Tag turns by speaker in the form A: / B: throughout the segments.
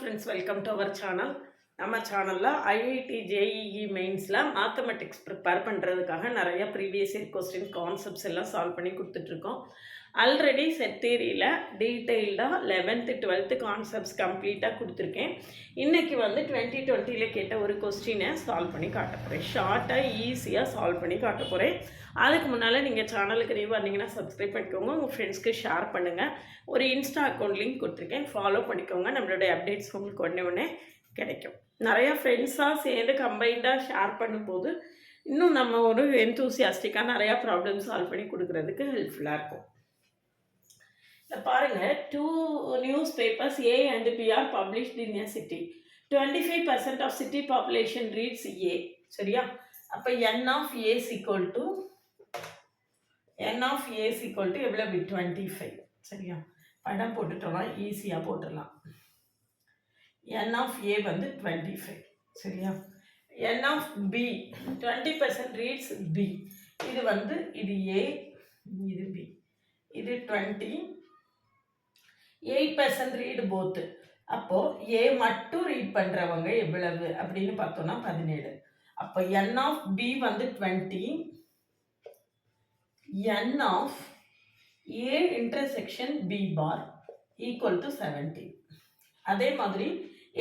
A: Friends, welcome to our channel. நம்ம சேனலில் IIT JEE மெயின்ஸில் மேத்தமெட்டிக்ஸ் ப்ரிப்பேர் பண்ணுறதுக்காக நிறைய ப்ரீவியஸ் இயர் கொஸ்டின் கான்செப்ட்ஸ் எல்லாம் சால்வ் பண்ணி கொடுத்துட்ருக்கோம். ஆல்ரெடி செட் தியரியில் டீட்டெயில்டாக 11th 12th கான்செப்ட்ஸ் கம்ப்ளீட்டாக கொடுத்துருக்கேன். இன்றைக்கி வந்து 2020 கேட்ட ஒரு கொஸ்டினை சால்வ் பண்ணி காட்ட போகிறேன். ஷார்ட்டாக ஈஸியாக சால்வ் பண்ணி காட்ட போகிறேன். அதுக்கு முன்னால் நீங்கள் சேனலுக்கு நியூ வந்தீங்கன்னா சப்ஸ்கிரைப் பண்ணிக்கோங்க, உங்கள் ஃப்ரெண்ட்ஸ்க்கு ஷேர் பண்ணுங்கள். ஒரு இன்ஸ்டா அக்கௌண்ட் லிங்க் கொடுத்துருக்கேன், ஃபாலோ பண்ணிக்கோங்க. நம்மளுடைய அப்டேட்ஸ் உங்களுக்கு உடனே கிடைக்கும். நிறையா ஃப்ரெண்ட்ஸாக சேர்ந்து கம்பைண்டாக ஷேர் பண்ணும்போது இன்னும் நம்ம ஒரு என்தூசியாஸ்டிக்காக நிறையா ப்ராப்ளம் சால்வ் பண்ணி கொடுக்குறதுக்கு ஹெல்ப்ஃபுல்லாக இருக்கும். இதை பாருங்கள், 2 newspapers A and B are published in a city. 25% of city population reads A. சரியா? அப்போ N of A is equal to எவ்வளவு? 25. சரியா? படம் போட்டுட்டோம்னா ஈஸியாக போட்டுடலாம். N of A வந்து 25. சரியா? N of B 20% reads B. இது வந்து இது A, இது B. இது 20. 8% ரீடு போத்து. அப்போது A மட்டும் ரீட் பண்ணுறவங்க எவ்வளவு அப்படின்னு பார்த்தோன்னா 17. அப்போ N of B வந்து 20. N of A intersection B bar equal to 17. அதே மாதிரி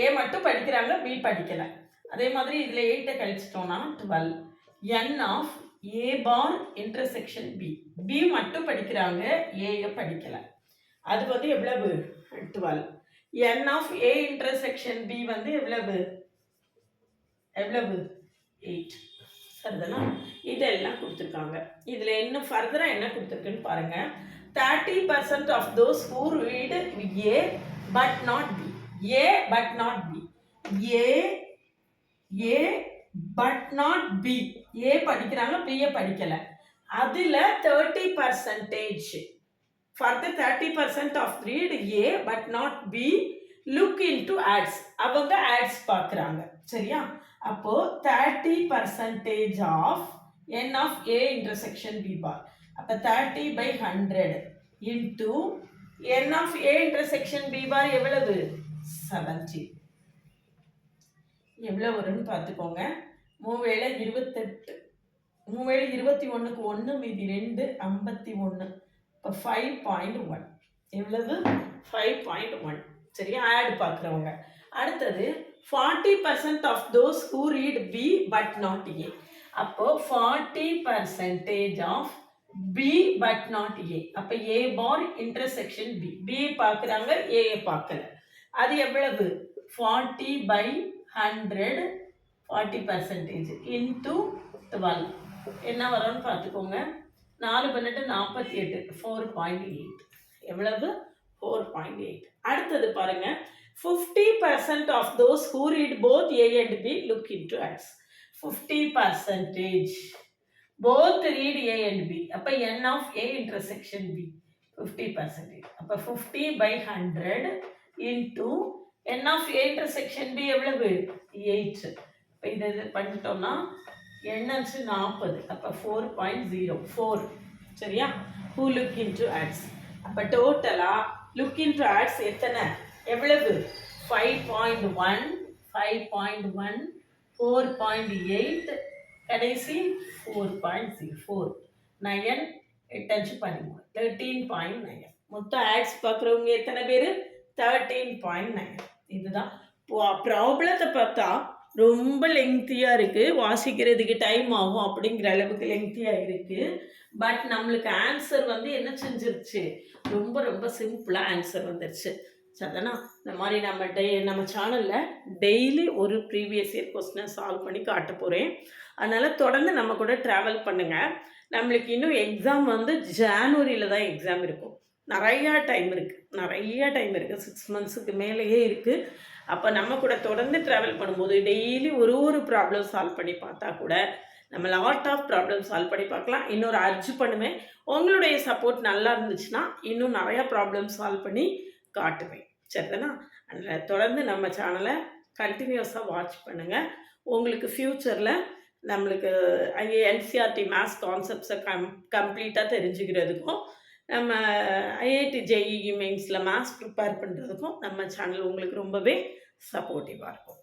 A: A மட்டும் படிக்கிறாங்க, B படிக்கலை. அதே மாதிரி இதில் 8 கழிச்சிட்டோன்னா 12. N of A bar intersection B. B மட்டும் படிக்கிறாங்க, A படிக்கலை. அது வந்து எவ்வளவு? 12. N of A intersection B வந்து எவ்வளவு? 8. சரிதானா? இதெல்லாம் கொடுத்துருக்காங்க. இதில் இன்னும் ஃபர்தராக என்ன கொடுத்துருக்குன்னு பாருங்கள். 30% of those who read A but not B. A but not B. A but not B. A படிக்கிறாங்க, B படிக்கலை. அதில் 30% for the 30% of read A but not B look into ads. அவங்க ads பார்க்குறாங்க. சரியா? அப்போ 30% of N of A intersection B bar. அப்போ 30/100 into N of A intersection B bar எவ்வளவு? 70. எவ்வளோ வரும்னு பார்த்துக்கோங்க. 3 28. 3 21க்கு 1 மீதி 2 51. இப்போ 5.1. எவ்வளவு? 5.1. சரியா? ஆட் பார்க்குறவங்க. அடுத்தது 40% of those who read B but not A. அப்போ 40% of B but not A. அப்போ A bar intersection B. B பார்க்குறாங்க, A பார்க்கல. அது எவ்வளவு? 40/100 40% into 12. என்ன வரும்னு பார்த்துக்கோங்க. 4 18 48. 4.8. எவ்வளவு? 4.8. அடுத்தது பாருங்க. 50% of those who read both A and B look into ads. 50% both read A and B. அப்போ N of A intersection B 50%. அப்போ 50/100 into N of A intersection B எவ்வளவு? 8. இப்போ இதை பண்ணிட்டோம்னா எண்ணாச்சு 40. அப்போ 4.04. சரியா? who look into ads. அப்போ டோட்டலாக look into ads எத்தனை? எவ்வளவு? 5.1 5.1 4.8 கடைசி 4.04 9 8 13 13.9. மொத்தம் ஆட்ஸ் பார்க்குறவங்க எத்தனை பேர்? 13.9. இதுதான் ப்ராப்ளத்தை பார்த்தா ரொம்ப லெங்க்த்தியாக இருக்குது, வாசிக்கிறதுக்கு டைம் ஆகும் அப்படிங்கிற அளவுக்கு லெங்க்த்தியாக இருக்குது. பட் நம்மளுக்கு ஆன்சர் வந்து என்ன செஞ்சிருச்சு? ரொம்ப ரொம்ப சிம்பிளாக ஆன்சர் வந்துருச்சு. சரிதானா? இந்த மாதிரி நம்ம சேனலில் டெய்லி ஒரு ப்ரீவியஸ் இயர் கொஸ்டினை சால்வ் பண்ணி காட்ட போகிறேன். அதனால் தொடர்ந்து நம்ம கூட ட்ராவல் பண்ணுங்கள். நம்மளுக்கு இன்னும் எக்ஸாம் வந்து ஜான்வரியில் தான் எக்ஸாம் இருக்கும். நிறையா டைம் இருக்குது. 6 monthsக்கு மேலேயே இருக்குது. அப்போ நம்ம கூட தொடர்ந்து ட்ராவல் பண்ணும்போது டெய்லி ஒரு ப்ராப்ளம் சால்வ் பண்ணி பார்த்தா கூட நம்ம லாட் ஆஃப் ப்ராப்ளம் சால்வ் பண்ணி பார்க்கலாம். இன்னொரு அர்ஜு பண்ணுவேன். உங்களுடைய சப்போர்ட் நல்லா இருந்துச்சுன்னா இன்னும் நிறையா ப்ராப்ளம் சால்வ் பண்ணி காட்டுவேன். சரிதானா? அதில் தொடர்ந்து நம்ம சேனலை கண்டினியூஸாக வாட்ச் பண்ணுங்கள். உங்களுக்கு ஃப்யூச்சரில் நம்மளுக்கு NCERT மேத்ஸ் கான்செப்ட்ஸை கம்ப்ளீட்டாக தெரிஞ்சுக்கிறதுக்கும் நம்ம ஐஐடி ஜேஇஇ மெயின்ஸில் மேத்ஸ் ப்ரிப்பேர் பண்ணுறதுக்கும் நம்ம சேனல் உங்களுக்கு ரொம்பவே சப்போர்ட்டிவாக இருக்கும்.